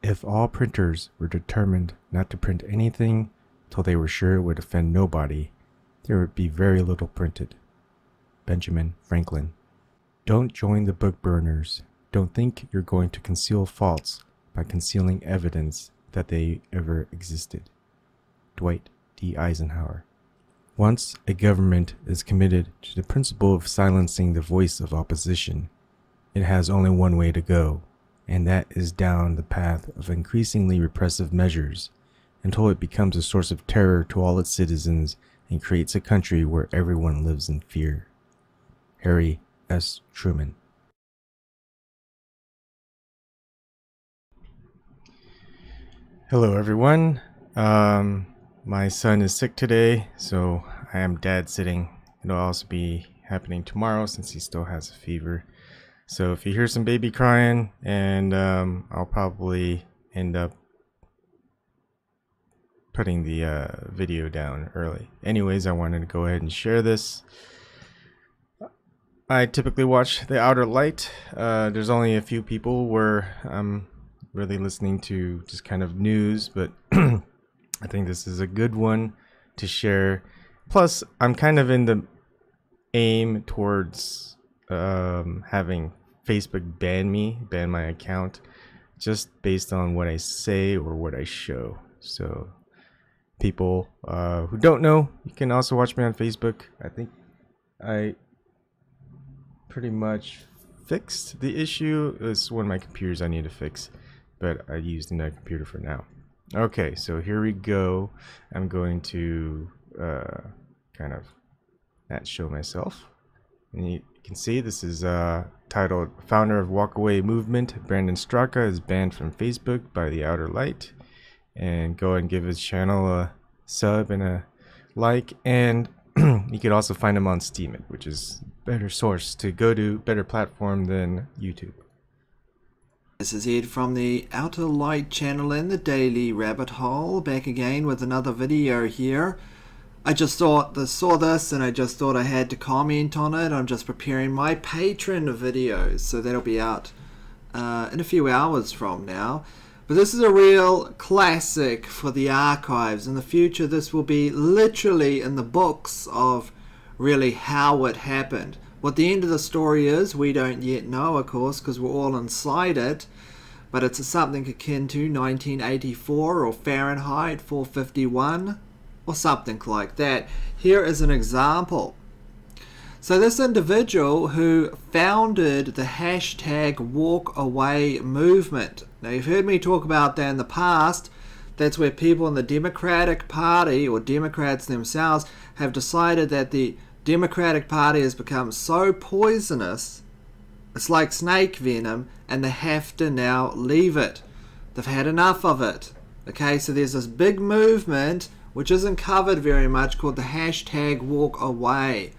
If all printers were determined not to print anything till they were sure it would offend nobody, there would be very little printed. Benjamin Franklin. Don't join the book burners. Don't think you're going to conceal faults by concealing evidence that they ever existed. Dwight D. Eisenhower. Once a government is committed to the principle of silencing the voice of opposition, it has only one way to go, and that is down the path of increasingly repressive measures until it becomes a source of terror to all its citizens and creates a country where everyone lives in fear. Harry S. Truman. Hello everyone. My son is sick today, so I am dad sitting. It'll also be happening tomorrow since he still has a fever. So if you hear some baby crying, and I'll probably end up putting the video down early. Anyways, I wanted to go ahead and share this. I typically watch The Outer Light. There's only a few people where I'm really listening to just kind of news, but I think this is a good one to share. Plus, I'm kind of in the aim towards having Facebook ban my account, just based on what I say or what I show. So people who don't know, you can also watch me on Facebook. I think I pretty much fixed the issue. It's one of my computers I need to fix, but I used another computer for now. Okay, so here we go. I'm going to kind of not show myself. And you can see this is titled Founder of Walkaway Movement, Brandon Straka, is banned from Facebook by The Outer Light. And go and give his channel a sub and a like. And you can also find him on Steemit, which is a better source to go to, better platform than YouTube. This is Ed from the Outer Light channel and the Daily Rabbit Hole, back again with another video here. I just saw this and I just thought I had to comment on it. I'm just preparing my Patreon videos, so that'll be out in a few hours from now. But this is a real classic for the archives. In the future, this will be literally in the books of really how it happened. What the end of the story is, we don't yet know, of course, because we're all inside it. But it's something akin to 1984 or Fahrenheit 451 or something like that. Here is an example. So this individual who founded the hashtag walkaway movement. Now you've heard me talk about that in the past. That's where people in the Democratic Party or Democrats themselves have decided that the Democratic Party has become so poisonous, it's like snake venom, and they have to now leave it. They've had enough of it. Okay, so there's this big movement which isn't covered very much called the hashtag walkaway.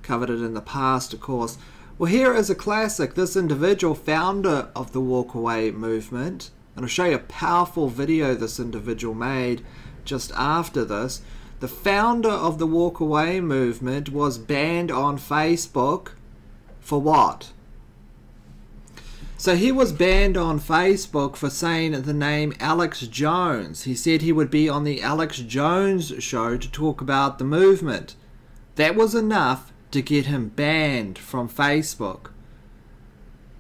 Covered it in the past, of course. Well, here is a classic. This individual, founder of the walkaway movement, and I'll show you a powerful video this individual made just after this. The founder of the walkaway movement was banned on Facebook for what? So he was banned on Facebook for saying the name Alex Jones. He said he would be on the Alex Jones show to talk about the movement. That was enough to get him banned from Facebook.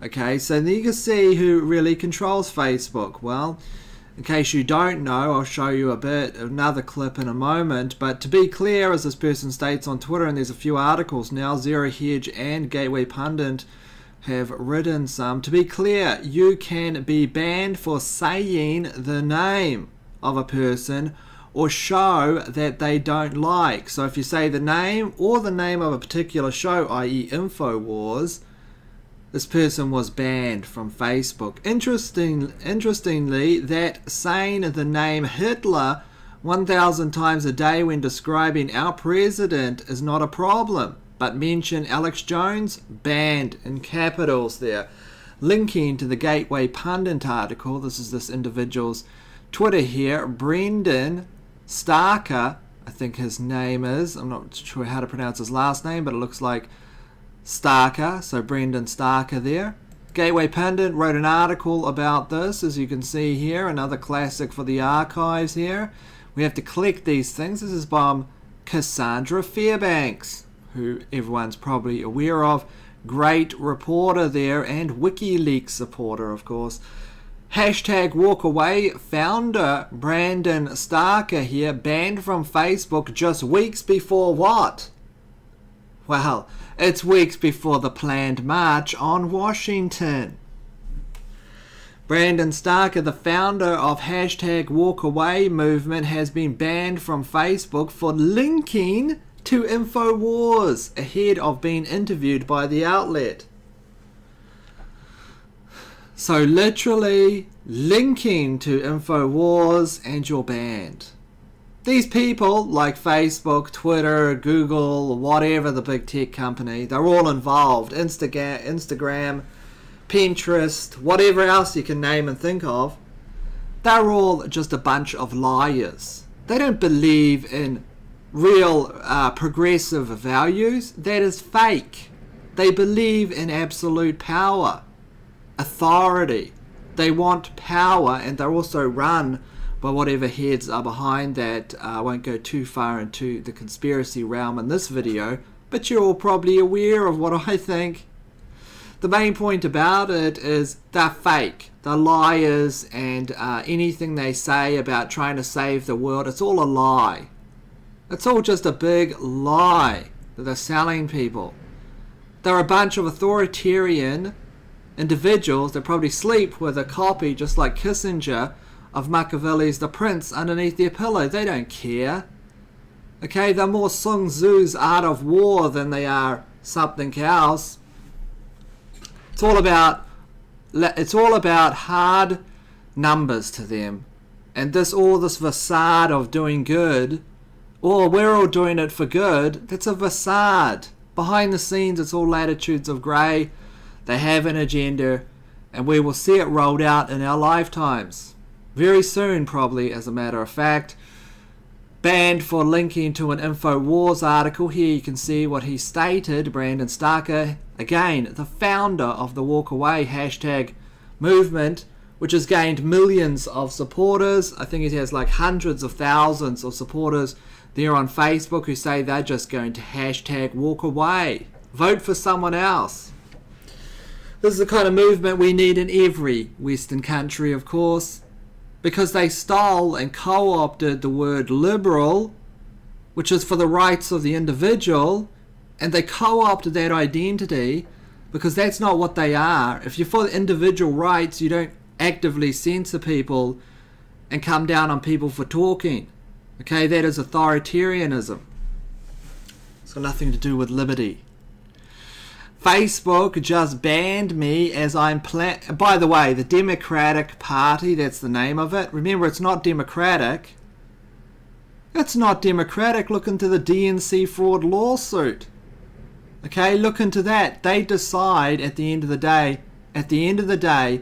Okay, so you can see who really controls Facebook. Well, in case you don't know, I'll show you another clip in a moment. But to be clear, as this person states on Twitter, and there's a few articles now, Zero Hedge and Gateway Pundit have written some. To be clear, you can be banned for saying the name of a person or show that they don't like. So if you say the name or the name of a particular show, i.e. InfoWars, this person was banned from Facebook. Interestingly, that saying the name Hitler 1,000 times a day when describing our president is not a problem. But mention Alex Jones, banned in capitals there. Linking to the Gateway Pundit article, this is this individual's Twitter here, Brendan Straka, I think his name is. I'm not sure how to pronounce his last name, but it looks like Straka, so Brendan Straka there. Gateway Pundit wrote an article about this, as you can see here, another classic for the archives here. We have to collect these things. This is by Cassandra Fairbanks, who everyone's probably aware of. Great reporter there, and WikiLeaks supporter, of course. Hashtag walkaway founder Brandon Straka here, banned from Facebook just weeks before what? Well, it's weeks before the planned march on Washington. Brandon Straka, the founder of Hashtag Walkaway movement, has been banned from Facebook for linking to InfoWars ahead of being interviewed by the outlet. So literally linking to InfoWars and you're banned. These people, like Facebook, Twitter, Google, whatever the big tech company, they're all involved. Instagram, Pinterest, whatever else you can name and think of. They're all just a bunch of liars. They don't believe in real progressive values. That is fake. They believe in absolute power, authority. They want power, and they're also run by whatever heads are behind that. I won't go too far into the conspiracy realm in this video, but you're all probably aware of what I think. The main point about it is they're fake. They're liars, and anything they say about trying to save the world, it's all a lie. It's all just a big lie that they're selling people. They're a bunch of authoritarian individuals that probably sleep with a copy, just like Kissinger, of Machiavelli's The Prince underneath their pillow. They don't care. Okay, they're more Sun Tzu's Art of War than they are something else. It's all about hard numbers to them, and all this facade of doing good, or we're all doing it for good. That's a facade. Behind the scenes, it's all latitudes of grey. They have an agenda, and we will see it rolled out in our lifetimes. Very soon, probably, as a matter of fact. Banned for linking to an InfoWars article. Here you can see what he stated. Brandon Straka, again, the founder of the Walkaway hashtag movement, which has gained millions of supporters. I think he has like hundreds of thousands of supporters there on Facebook who say they're just going to hashtag walkaway. Vote for someone else. This is the kind of movement we need in every Western country, of course, because they stole and co-opted the word liberal, which is for the rights of the individual, and they co-opted that identity because that's not what they are. If you're for individual rights, you don't actively censor people and come down on people for talking. Okay, that is authoritarianism. It's got nothing to do with liberty. Facebook just banned me as I'm by the way, the Democratic Party, that's the name of it. Remember, it's not democratic. It's not democratic. Look into the DNC fraud lawsuit. Okay, look into that. They decide at the end of the day,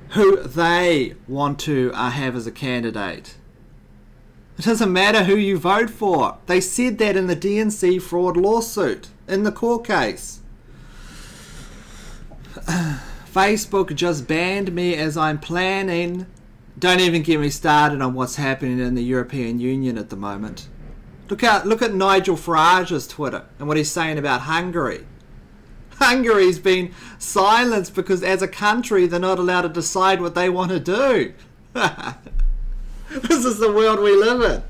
who they want to have as a candidate. It doesn't matter who you vote for. They said that in the DNC fraud lawsuit, in the court case. Facebook just banned me as I'm planning. Don't even get me started on what's happening in the European Union at the moment. Look at Nigel Farage's Twitter and what he's saying about Hungary. Hungary's been silenced because as a country they're not allowed to decide what they want to do. This is the world we live in.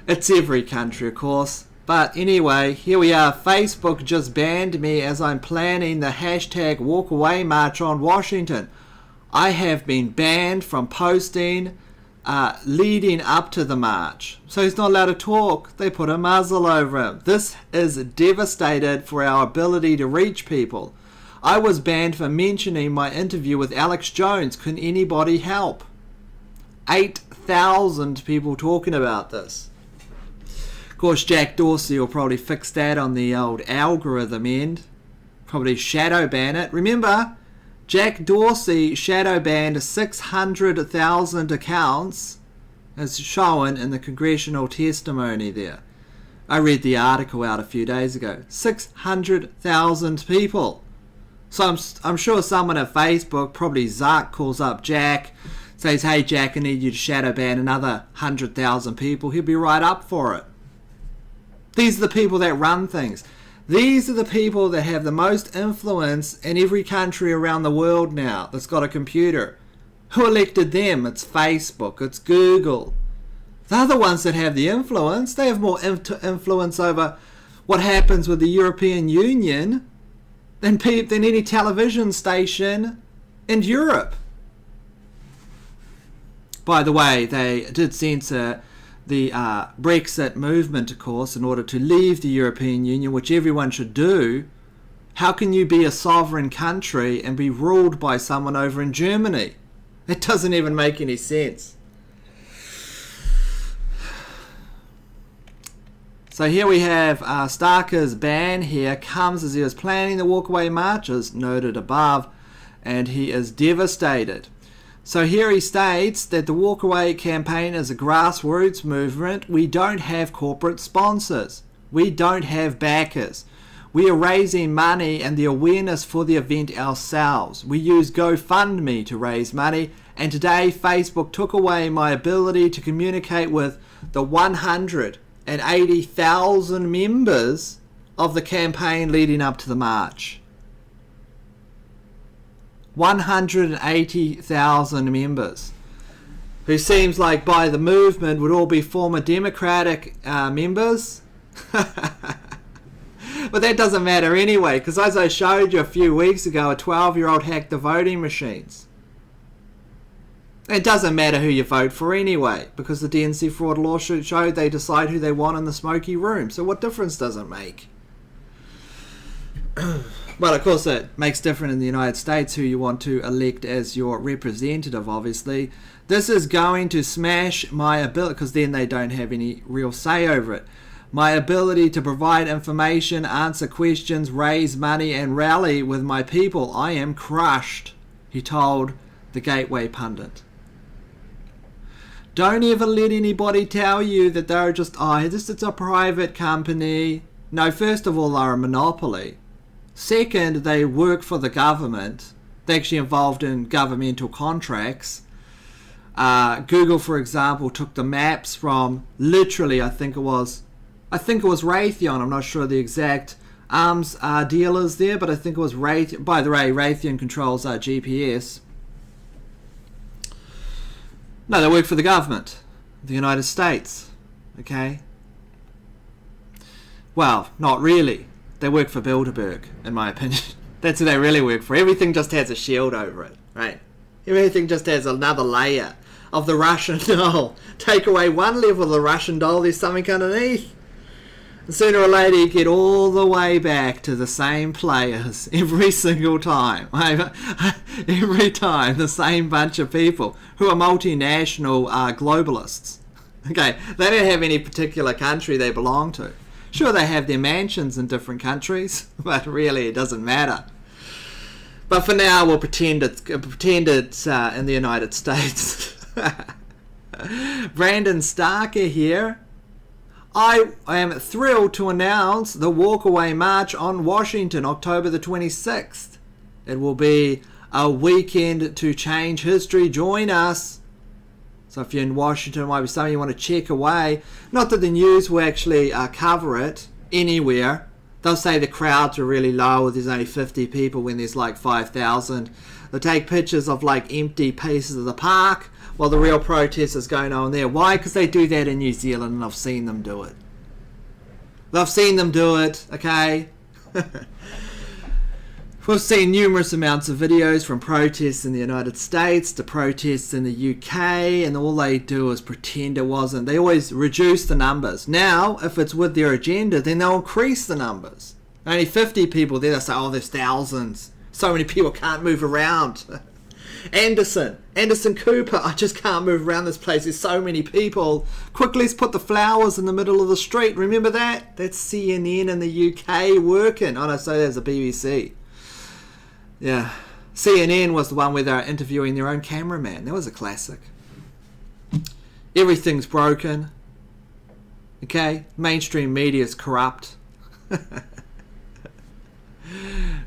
It's every country, of course. But anyway, here we are. Facebook just banned me as I'm planning the hashtag walkaway march on Washington. I have been banned from posting leading up to the march. So he's not allowed to talk. They put a muzzle over him. This is devastated for our ability to reach people. I was banned for mentioning my interview with Alex Jones. Can anybody help? 8,000 people talking about this. Of course, Jack Dorsey will probably fix that on the old algorithm end. Probably shadow ban it. Remember, Jack Dorsey shadow banned 600,000 accounts, as shown in the congressional testimony there. I read the article out a few days ago. 600,000 people. So I'm sure someone at Facebook, probably Zuck, calls up Jack, says, hey Jack, I need you to shadow ban another 100,000 people. He'll be right up for it. These are the people that run things. These are the people that have the most influence in every country around the world now that's got a computer. Who elected them? It's Facebook, it's Google. They're the ones that have the influence. They have more influence over what happens with the European Union than any television station in Europe. By the way, they did censor the Brexit movement, of course, in order to leave the European Union, which everyone should do. How can you be a sovereign country and be ruled by someone over in Germany? It doesn't even make any sense. So here we have Straka's ban here comes as he was planning the walkaway march, as noted above, and he is devastated. So here he states that the walkaway campaign is a grassroots movement. We don't have corporate sponsors. We don't have backers. We are raising money and the awareness for the event ourselves. We use GoFundMe to raise money, and today Facebook took away my ability to communicate with the 180,000 members of the campaign leading up to the march. 180,000 members, who seems like by the movement would all be former Democratic members. But that doesn't matter anyway, because as I showed you a few weeks ago, a 12-year-old hacked the voting machines. It doesn't matter who you vote for anyway, because the DNC fraud lawsuit showed they decide who they want in the smoky room. So what difference does it make? Well, of course it makes different in the United States who you want to elect as your representative, obviously. This is going to smash my ability, because then they don't have any real say over it. My ability to provide information, answer questions, raise money, and rally with my people. I am crushed, he told the Gateway pundit. Don't ever let anybody tell you that they're just, it's a private company. No, first of all, they're a monopoly. Second, they work for the government. They're actually involved in governmental contracts. Google, for example, took the maps from literally, I think it was Raytheon. I'm not sure the exact arms dealers there, but I think it was Raytheon. By the way, Raytheon controls GPS. No, they work for the government, the United States. Okay. Well, not really. They work for Bilderberg, in my opinion. That's who they really work for. Everything just has a shield over it, right? Everything just has another layer of the Russian doll. Take away one level of the Russian doll, there's something underneath. And sooner or later you get all the way back to the same players every single time. Every time, the same bunch of people who are multinational globalists. Okay, they don't have any particular country they belong to. Sure, they have their mansions in different countries, but really it doesn't matter. But for now, we'll pretend it's in the United States. Brandon Straka here. I am thrilled to announce the walkaway march on Washington, October the 26th. It will be a weekend to change history. Join us. So if you're in Washington, it might be something you want to check away. Not that the news will actually cover it anywhere. They'll say the crowds are really low, there's only 50 people when there's like 5,000. They'll take pictures of like empty pieces of the park while the real protest is going on there. Why? Because they do that in New Zealand and I've seen them do it. I've seen them do it, okay? We've seen numerous amounts of videos from protests in the United States to protests in the UK, and all they do is pretend it wasn't. They always reduce the numbers. Now, if it's with their agenda, then they'll increase the numbers. Only 50 people there, they'll say, oh, there's thousands. So many people can't move around. Anderson Cooper, I just can't move around this place. There's so many people. Quickly, let's put the flowers in the middle of the street. Remember that? That's CNN in the UK working. Oh, no, so there's a BBC. Yeah, CNN was the one where they were interviewing their own cameraman. That was a classic. Everything's broken. Okay, mainstream media is corrupt. We're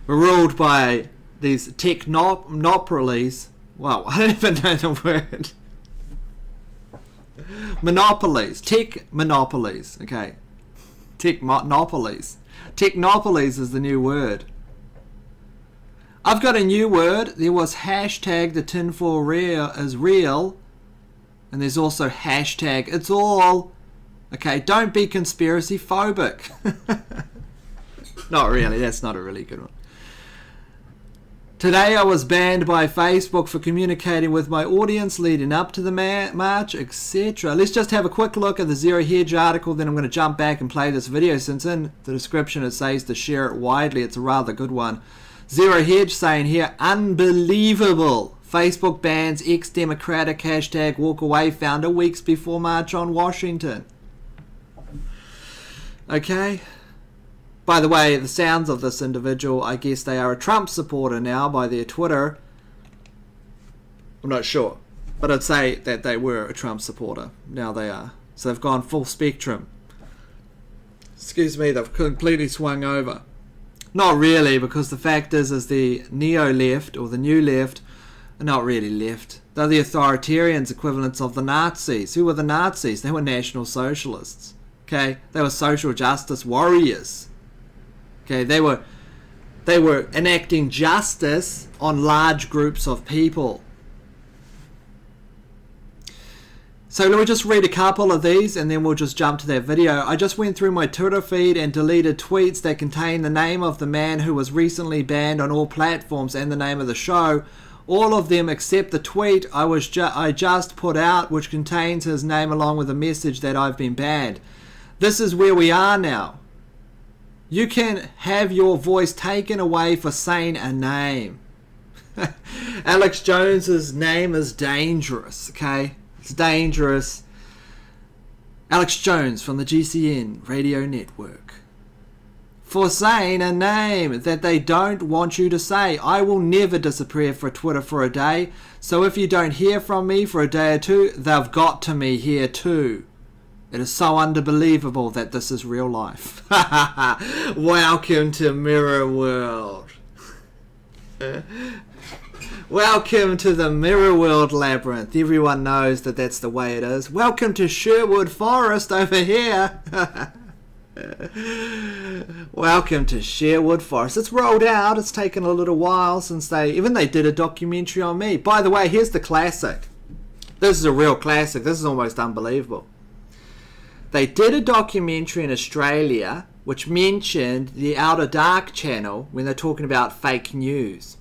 ruled by these technopolies. Wow, I don't even know the word. Monopolies. Tech monopolies. Okay. Tech monopolies. Technopolies is the new word. I've got a new word. There was hashtag the tinfoil real is real. And there's also hashtag it's all. Okay, don't be conspiracy phobic. Not really, that's not a really good one. Today I was banned by Facebook for communicating with my audience leading up to the march, etc. Let's just have a quick look at the Zero Hedge article, then I'm going to jump back and play this video since in the description it says to share it widely. It's a rather good one. Zero Hedge saying here, unbelievable. Facebook bans ex-democratic hashtag walk away founder weeks before march on Washington. Okay. By the way, the sounds of this individual, I guess they are a Trump supporter now by their Twitter. I'm not sure. But I'd say that they were a Trump supporter. Now they are. So they've gone full spectrum. Excuse me, they've completely swung over. Not really, because the fact is the neo-left, or the new left, are not really left. They're the authoritarians equivalents of the Nazis. Who were the Nazis? They were National Socialists. Okay? They were social justice warriors. Okay? They were enacting justice on large groups of people. So let me just read a couple of these and then we'll just jump to that video. I just went through my Twitter feed and deleted tweets that contain the name of the man who was recently banned on all platforms and the name of the show. All of them except the tweet I just put out, which contains his name along with a message that I've been banned. This is where we are now. You can have your voice taken away for saying a name. Alex Jones's name is dangerous, okay? It's dangerous. Alex Jones from the GCN radio network. For saying a name that they don't want you to say. I will never disappear for Twitter for a day. So if you don't hear from me for a day or two, they've got to me here too. It is so unbelievable that this is real life. Welcome to Mirror World. Welcome to the Mirror World Labyrinth. Everyone knows that that's the way it is. Welcome to Sherwood Forest over here. Welcome to Sherwood Forest. It's rolled out. It's taken a little while since they did a documentary on me. By the way, here's the classic. This is a real classic. This is almost unbelievable. They did a documentary in Australia which mentioned the Outer Dark channel when they're talking about fake news.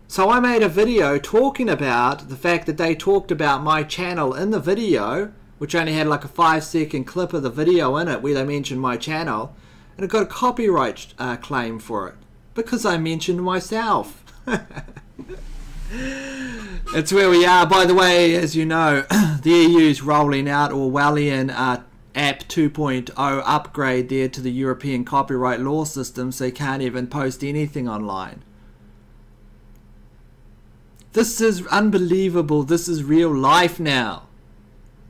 So I made a video talking about the fact that they talked about my channel in the video, which only had like a 5-second clip of the video in it where they mentioned my channel, and it got a copyright claim for it because I mentioned myself. It's where we are. By the way, as you know, the EU's rolling out Orwellian App 2.0 upgrade there to the European copyright law system, so you can't even post anything online. This is unbelievable. This is real life now.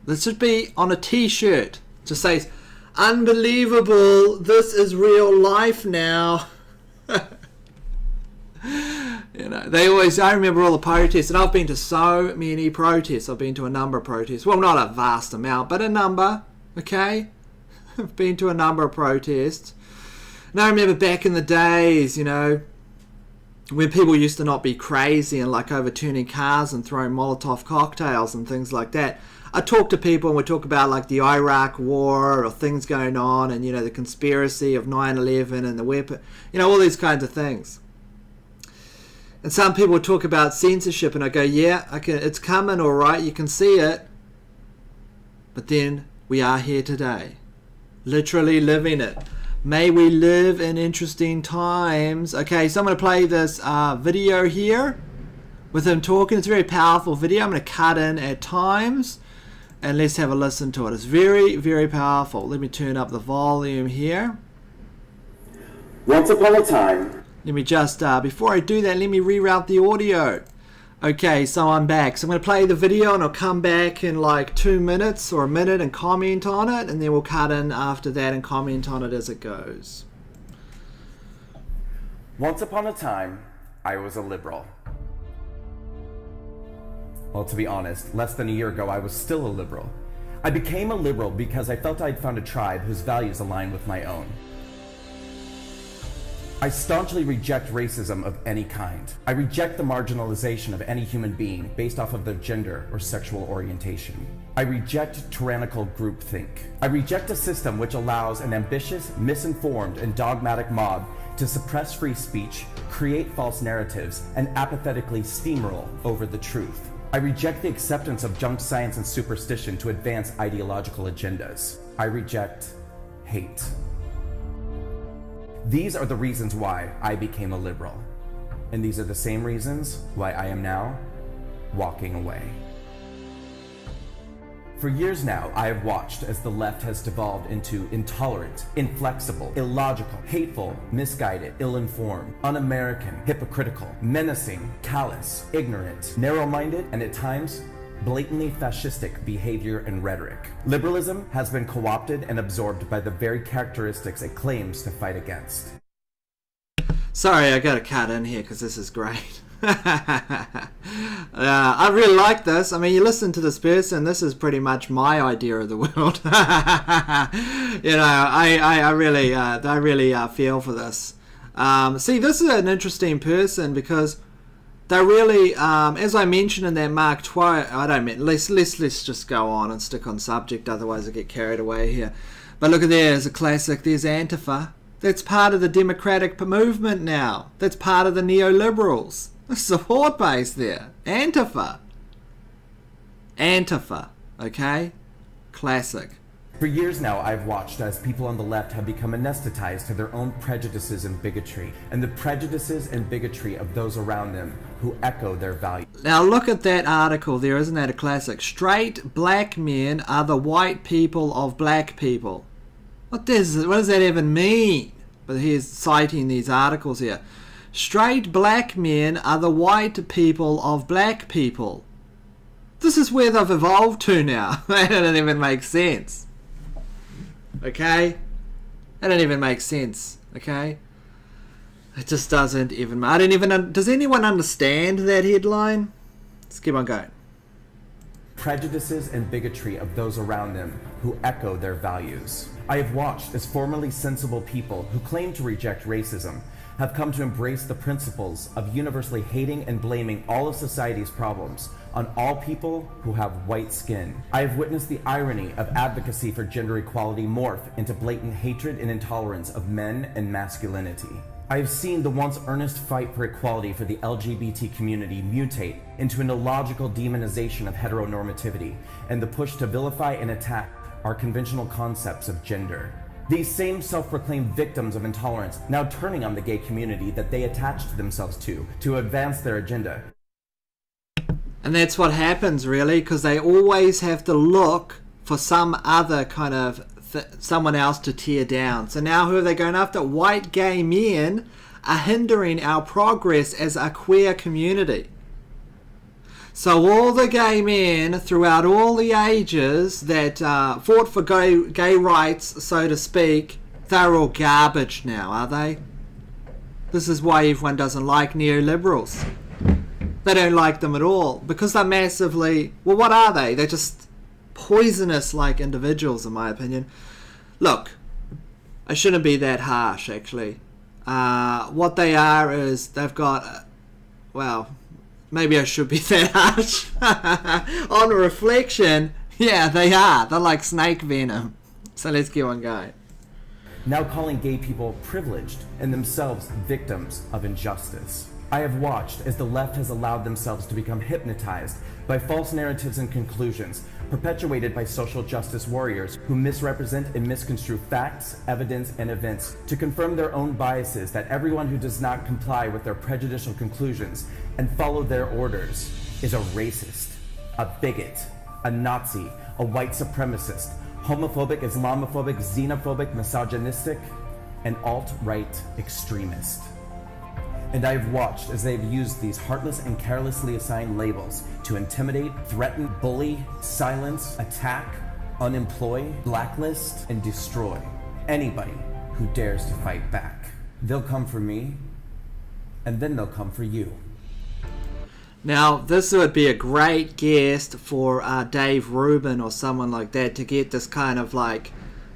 This should be on a t-shirt. Just says, unbelievable. This is real life now. You know, I remember all the protests, and I've been to so many protests. I've been to a number of protests. Well, not a vast amount, but a number. Okay? I've been to a number of protests. And I remember back in the days, you know, when people used to not be crazy and like overturning cars and throwing Molotov cocktails and things like that. I talk to people and we talk about like the Iraq war or things going on and, you know, the conspiracy of 9/11 and the weapon, you know, all these kinds of things. And some people talk about censorship and I go, yeah, it's coming, all right, you can see it. But then we are here today, literally living it. May we live in interesting times. Okay, so I'm going to play this video here with him talking. It's a very powerful video. I'm going to cut in at times and let's have a listen to it. It's very, very powerful. Let me turn up the volume here. Once upon a time. Let me just, before I do that, let me reroute the audio. Okay, so I'm back. So I'm going to play the video and I'll come back in like 2 minutes or a minute and comment on it, and then we'll cut in after that and comment on it as it goes. Once upon a time, I was a liberal. Well, to be honest, less than a year ago, I was still a liberal. I became a liberal because I felt I'd found a tribe whose values aligned with my own. I staunchly reject racism of any kind. I reject the marginalization of any human being based off of their gender or sexual orientation. I reject tyrannical groupthink. I reject a system which allows an ambitious, misinformed, and dogmatic mob to suppress free speech, create false narratives, and apathetically steamroll over the truth. I reject the acceptance of junk science and superstition to advance ideological agendas. I reject hate. These are the reasons why I became a liberal. And these are the same reasons why I am now walking away. For years now, I have watched as the left has devolved into intolerant, inflexible, illogical, hateful, misguided, ill-informed, un-American, hypocritical, menacing, callous, ignorant, narrow-minded, and at times, blatantly fascistic behavior and rhetoric. Liberalism has been co-opted and absorbed by the very characteristics it claims to fight against. Sorry, I gotta cut in here because this is great. I really like this. I mean, you listen to this person, this is pretty much my idea of the world. You know, I really feel for this. See, this is an interesting person because they really, as I mentioned in that Mark Twain, I don't mean, let's just go on and stick on subject, otherwise I get carried away here. But look at there's a classic, there's Antifa. That's part of the democratic movement now. That's part of the neoliberals. The support base there. Antifa. Antifa. Okay? Classic. For years now, I've watched as people on the left have become anesthetized to their own prejudices and bigotry, and the prejudices and bigotry of those around them who echo their values. Now look at that article there, isn't that a classic? Straight black men are the white people of black people. What does that even mean? But he's citing these articles here. Straight black men are the white people of black people. This is where they've evolved to now. That doesn't even make sense. Okay? That doesn't even make sense. Okay? It just doesn't even... I don't even... Does anyone understand that headline? Let's keep on going. Prejudices and bigotry of those around them who echo their values. I have watched as formerly sensible people who claim to reject racism have come to embrace the principles of universally hating and blaming all of society's problems on all people who have white skin. I have witnessed the irony of advocacy for gender equality morph into blatant hatred and intolerance of men and masculinity. I have seen the once earnest fight for equality for the LGBT community mutate into an illogical demonization of heteronormativity and the push to vilify and attack our conventional concepts of gender. These same self-proclaimed victims of intolerance now turning on the gay community that they attached themselves to advance their agenda. And that's what happens really, because they always have to look for some other kind of someone else to tear down. So now who are they going after? White gay men are hindering our progress as a queer community. So all the gay men throughout all the ages that fought for gay rights, so to speak, they're all garbage now, are they? This is why everyone doesn't like neoliberals. They don't like them at all because they're massively... Well, what are they? They're just poisonous like individuals, in my opinion. Look, I shouldn't be that harsh, actually. What they are is they've got... well... maybe I should be that harsh. On reflection, yeah, they are. They're like snake venom. So let's keep on going. Now calling gay people privileged and themselves victims of injustice. I have watched as the left has allowed themselves to become hypnotized by false narratives and conclusions perpetuated by social justice warriors who misrepresent and misconstrue facts, evidence, and events to confirm their own biases that everyone who does not comply with their prejudicial conclusions and follow their orders is a racist, a bigot, a Nazi, a white supremacist, homophobic, Islamophobic, xenophobic, misogynistic, and alt-right extremist. And I have watched as they've used these heartless and carelessly assigned labels to intimidate, threaten, bully, silence, attack, unemploy, blacklist, and destroy anybody who dares to fight back. They'll come for me, and then they'll come for you. Now, this would be a great guest for Dave Rubin or someone like that to get this kind of like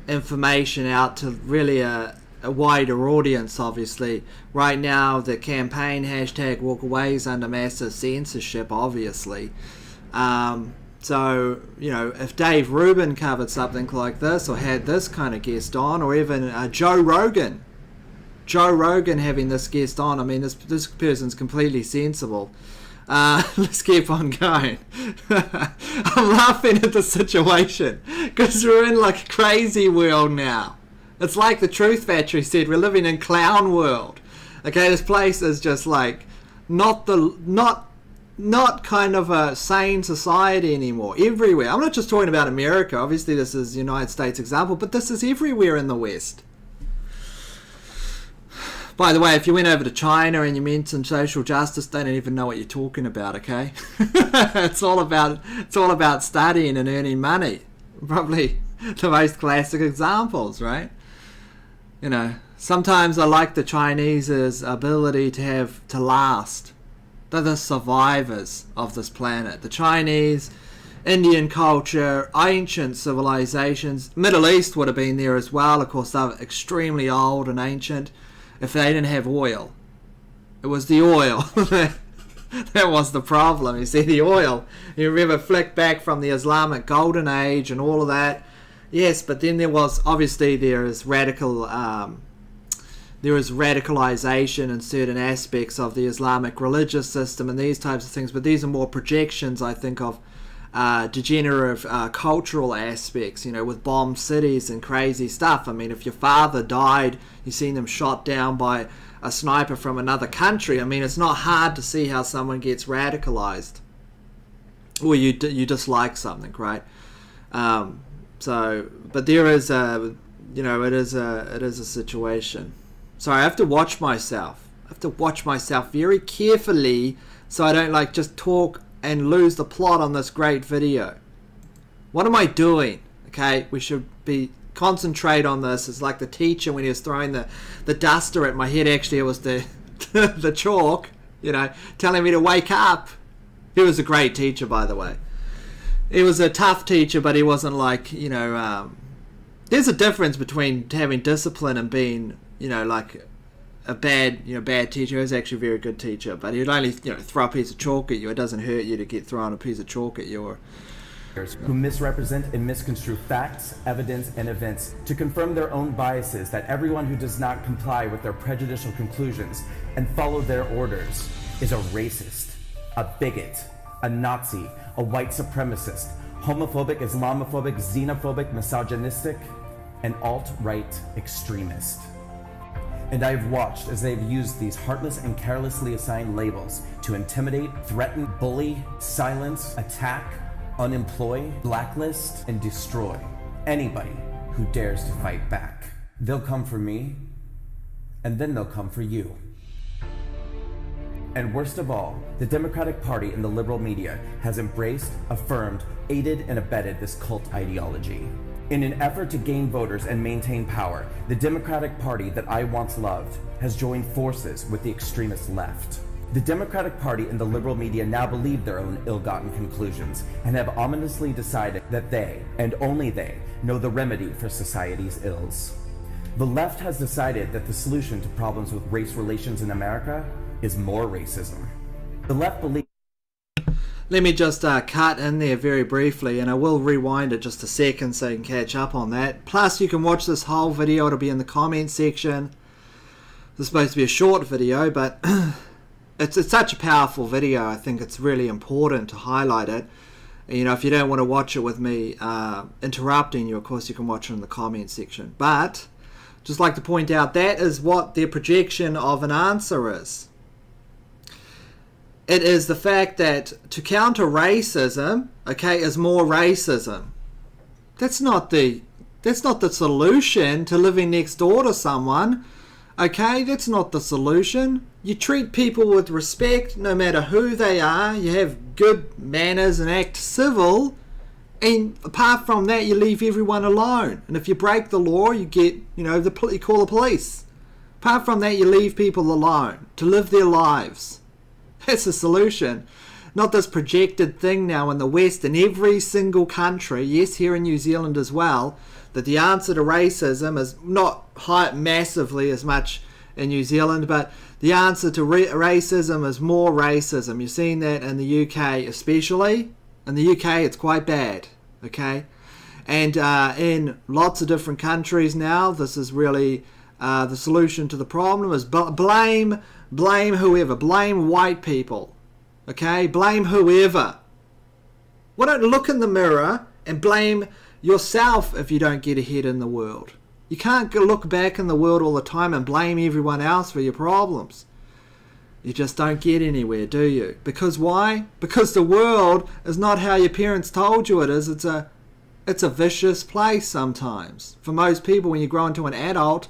information out to really a wider audience. Obviously, right now the campaign hashtag walkaway is under massive censorship, obviously. So, you know, if Dave Rubin covered something like this or had this kind of guest on, or even Joe Rogan having this guest on, I mean, this person's completely sensible. Let's keep on going. I'm laughing at the situation because we're in like a crazy world now. It's like the Truth Factory said, we're living in clown world. Okay, this place is just like not kind of a sane society anymore. Everywhere. I'm not just talking about America. Obviously this is United States example, but this is everywhere in the West. By the way, if you went over to China and you mentioned social justice, they don't even know what you're talking about, okay? It's all about studying and earning money. Probably the most classic examples, right? You know, sometimes I like the Chinese's ability to last. They're the survivors of this planet. The Chinese, Indian culture, ancient civilizations, Middle East would have been there as well. Of course, they're extremely old and ancient. If they didn't have oil, it was the oil that was the problem. You see, the oil, you remember, flicked back from the Islamic golden age and all of that. Yes, but then there is radicalization in certain aspects of the Islamic religious system and these types of things, but these are more projections, I think, of degenerative cultural aspects, you know, with bombed cities and crazy stuff. I mean, if your father died, you've seen them shot down by a sniper from another country. I mean, it's not hard to see how someone gets radicalized, or you dislike something, right? But there is a, you know, it is a situation. So I have to watch myself. I have to watch myself very carefully so I don't like just talk and lose the plot on this great video. What am I doing? Okay, we should concentrate on this. It's like the teacher when he was throwing the duster at my head. Actually, it was the the chalk, you know, telling me to wake up. He was a great teacher, by the way. He was a tough teacher, but he wasn't like, you know, there's a difference between having discipline and being, you know, like a bad teacher. He was actually a very good teacher, but he'd only, you know, throw a piece of chalk at you. It doesn't hurt you to get thrown a piece of chalk at you. Or who misrepresent and misconstrue facts, evidence, and events to confirm their own biases, that everyone who does not comply with their prejudicial conclusions and follow their orders is a racist, a bigot, a Nazi, a white supremacist, homophobic, Islamophobic, xenophobic, misogynistic, and alt-right extremist. And I have watched as they have used these heartless and carelessly assigned labels to intimidate, threaten, bully, silence, attack, unemploy, blacklist, and destroy anybody who dares to fight back. They'll come for me, and then they'll come for you. And worst of all, the Democratic Party and the liberal media has embraced, affirmed, aided, and abetted this cult ideology. In an effort to gain voters and maintain power, the Democratic Party that I once loved has joined forces with the extremist left. The Democratic Party and the liberal media now believe their own ill-gotten conclusions and have ominously decided that they, and only they, know the remedy for society's ills. The left has decided that the solution to problems with race relations in America is more racism. The left believes... Let me just cut in there very briefly, and I will rewind it just a second so you can catch up on that. Plus, you can watch this whole video. It'll be in the comments section. This is supposed to be a short video, but it's such a powerful video. I think it's really important to highlight it. And, you know, if you don't want to watch it with me interrupting you, of course, you can watch it in the comments section. But just like to point out, that is what their projection of an answer is. It is the fact that to counter racism, okay, is more racism. That's not the solution to living next door to someone. Okay, that's not the solution. You treat people with respect no matter who they are. You have good manners and act civil. And apart from that, you leave everyone alone. And if you break the law, you get, you know, you call the police. Apart from that, you leave people alone to live their lives. That's the solution. Not this projected thing now in the West, in every single country, yes, here in New Zealand as well, that the answer to racism is not high massively as much in New Zealand, but the answer to racism is more racism. You're seeing that in the UK especially. In the UK it's quite bad, okay? And in lots of different countries now, this is really the solution to the problem is blame whoever. Blame white people. Okay, blame whoever. Why don't look in the mirror and blame yourself if you don't get ahead in the world? You can't look back in the world all the time and blame everyone else for your problems. You just don't get anywhere, do you? Because why? Because the world is not how your parents told you it is. It's a vicious place sometimes. For most people, when you grow into an adult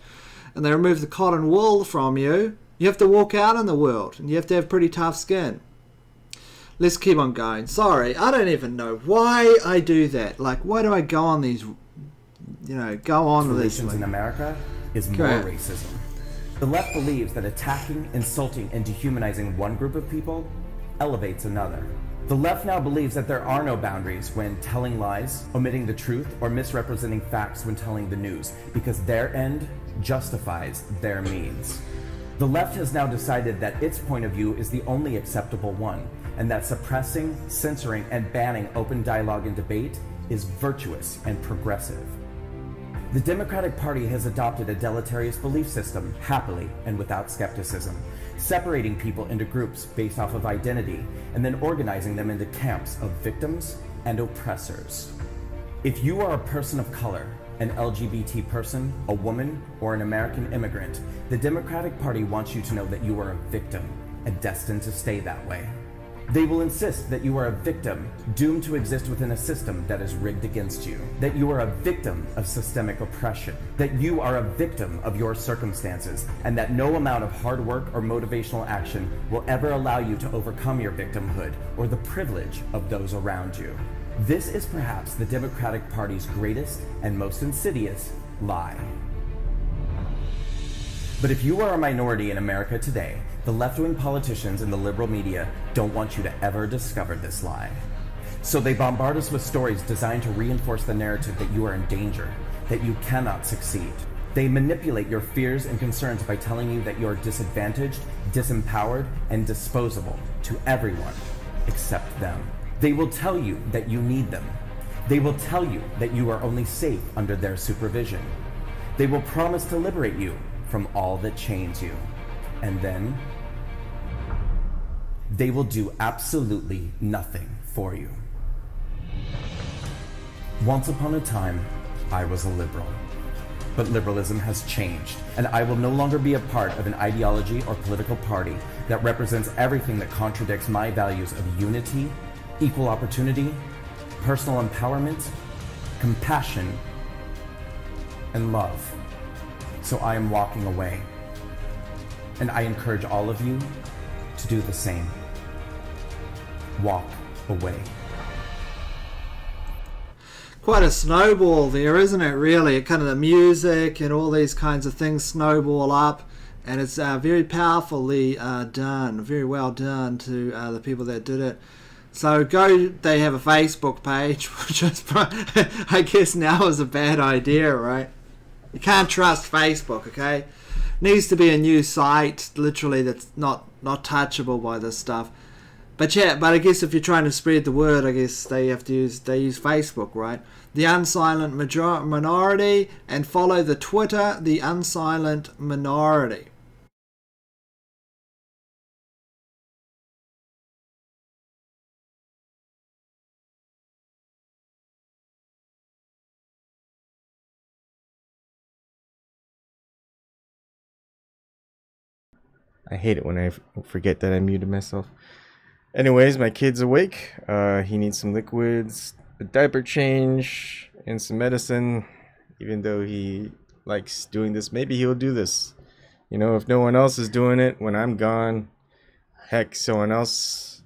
and they remove the cotton wool from you, you have to walk out in the world and you have to have pretty tough skin. Let's keep on going. Sorry, I don't even know why I do that. Like, why do I go on these, go on with these Relations in America is more racism. The left believes that attacking, insulting, and dehumanizing one group of people elevates another. The left now believes that there are no boundaries when telling lies, omitting the truth, or misrepresenting facts when telling the news, because their end justifies their means. The left has now decided that its point of view is the only acceptable one, and that suppressing, censoring, and banning open dialogue and debate is virtuous and progressive. The Democratic Party has adopted a deleterious belief system happily and without skepticism, separating people into groups based off of identity and then organizing them into camps of victims and oppressors. If you are a person of color, an LGBT person, a woman, or an American immigrant, the Democratic Party wants you to know that you are a victim and destined to stay that way. They will insist that you are a victim doomed to exist within a system that is rigged against you, that you are a victim of systemic oppression, that you are a victim of your circumstances, and that no amount of hard work or motivational action will ever allow you to overcome your victimhood or the privilege of those around you. This is perhaps the Democratic Party's greatest and most insidious lie. But if you are a minority in America today, the left-wing politicians and the liberal media don't want you to ever discover this lie. So they bombard us with stories designed to reinforce the narrative that you are in danger, that you cannot succeed. They manipulate your fears and concerns by telling you that you are disadvantaged, disempowered, and disposable to everyone except them. They will tell you that you need them. They will tell you that you are only safe under their supervision. They will promise to liberate you from all that chains you. And then they will do absolutely nothing for you. Once upon a time, I was a liberal. But liberalism has changed, and I will no longer be a part of an ideology or political party that represents everything that contradicts my values of unity, equal opportunity, personal empowerment, compassion, and love. So I am walking away. And I encourage all of you to do the same. Walk away. Quite a snowball there, isn't it, really? Kind of the music and all these kinds of things snowball up. And it's very powerfully done, very well done to the people that did it. So they have a Facebook page, which is, I guess now is a bad idea, right? You can't trust Facebook, okay? Needs to be a new site, literally, that's not touchable by this stuff. But yeah, but I guess if you're trying to spread the word, I guess they use Facebook, right? The Unsilent Minority, and follow the Twitter, The Unsilent Minority. I hate it when I forget that I muted myself. Anyways, my kid's awake. He needs some liquids, a diaper change, and some medicine. Even though he likes doing this, maybe he'll do this. You know, if no one else is doing it when I'm gone, heck, someone else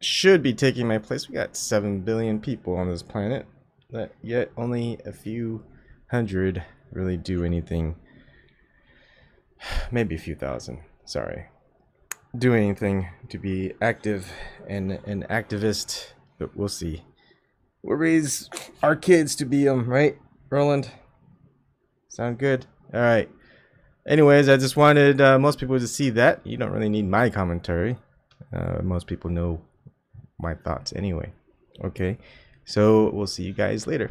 should be taking my place. We got 7 billion people on this planet, but yet only a few hundred really do anything. maybe a few thousand. Sorry. Do anything to be active and an activist, but we'll see. We'll raise our kids to be them, right, Roland? Sound good? All right. Anyways, I just wanted most people to see that. You don't really need my commentary. Most people know my thoughts anyway. Okay, so we'll see you guys later.